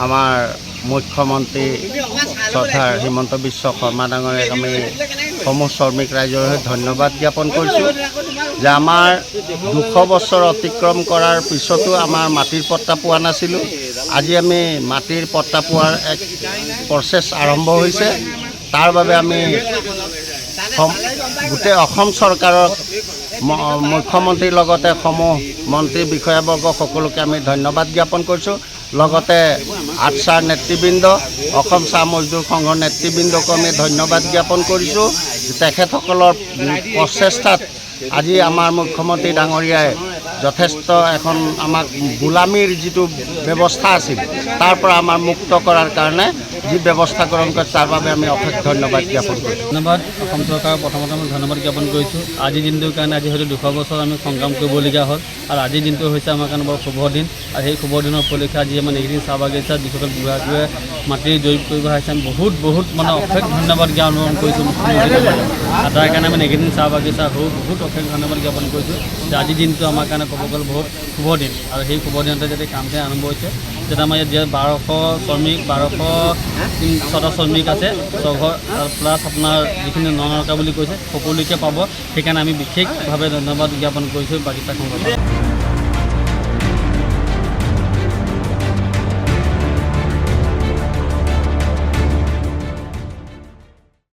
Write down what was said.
আমাৰ মুখ্যমন্ত্ৰী শ্ৰদ্ধাৰ হিমন্ত বিশ্ব শৰ্মা ডাঙৰীয়াক আমি সমূহ শ্ৰমিক ৰাইজৰ হৈ ধন্যবাদ জ্ঞাপন কৰিছোঁ যে আমাৰ 200 বছৰ অতিক্ৰম কৰাৰ পিছতো আমাৰ মাটিৰ পট্টা পোৱা নাছিলোঁ। আজি আমি মাটিৰ পট্টা পোৱাৰ এক প্ৰচেছ আৰম্ভ হৈছে। তাৰ বাবে আমি গোটেই অসম চৰকাৰক মুখ্যমন্ত্ৰীৰ লগতে সমূহ মন্ত্ৰী বিষয়াবৰ্গ সকলোকে আমি ধন্যবাদ জ্ঞাপন কৰিছোঁ। লগতে আটছাৰ নেতৃবৃন্দ, অসম চাহ মজদুৰ সংঘৰ নেতৃবৃন্দকো আমি ধন্যবাদ জ্ঞাপন কৰিছোঁ। তেখেতসকলৰ প্ৰচেষ্টাত আজি আমাৰ মুখ্যমন্ত্ৰী ডাঙৰীয়াই যথেষ্ট এখন আমাক গোলামীৰ যিটো ব্যৱস্থা আছিল তাৰ পৰা আমাৰ মুক্ত কৰাৰ কাৰণে যি ব্যৱস্থা গ্ৰহণ কৰিছে তাৰ বাবে আমি অশেষ ধন্যবাদ জ্ঞাপন কৰিছোঁ। ধন্যবাদ অসম চৰকাৰক প্ৰথমতে মই ধন্যবাদ জ্ঞাপন কৰিছোঁ। আজিৰ দিনটোৰ কাৰণে আজি হয়তো 200 বছৰ আমি সংগ্ৰাম কৰিবলগীয়া হ'ল আৰু আজিৰ দিনটো হৈছে আমাৰ কাৰণে বৰ শুভ দিন। আৰু সেই শুভ দিনৰ উপলক্ষে আজি আমাৰ নেঘেৰিং চাহ বাগিচাত যিসকল বুঢ়াটোৱে মাটিৰ জৰীপ কৰিব আহিছে আমি বহুত মানে অশেষ ধন্যবাদ জ্ঞাপন কৰিছোঁ মুখ্যমন্ত্ৰী। আৰু তাৰ কাৰণে আমি নেঘেৰিং চাহ বাগিচা বহুত অশেষ ধন্যবাদ জ্ঞাপন কৰিছোঁ যে আজিৰ দিনটো আমাৰ কাৰণে ক'ব গ'লে বহুত শুভ দিন। আৰু সেই শুভ দিনতে যদি কামখিনি আৰম্ভ হৈছে যেতিয়া আমাৰ ইয়াত 1200 শ্ৰমিক 1200 শ্ৰমিক আছে চঘৰ প্লাছ আপোনাৰ যিখিনি ননৰকা বুলি কৈছে সকলোকে পাব। সেইকাৰণে আমি বিশেষভাৱে ধন্যবাদ জ্ঞাপন কৰিছোঁ বাগিচাখনৰ।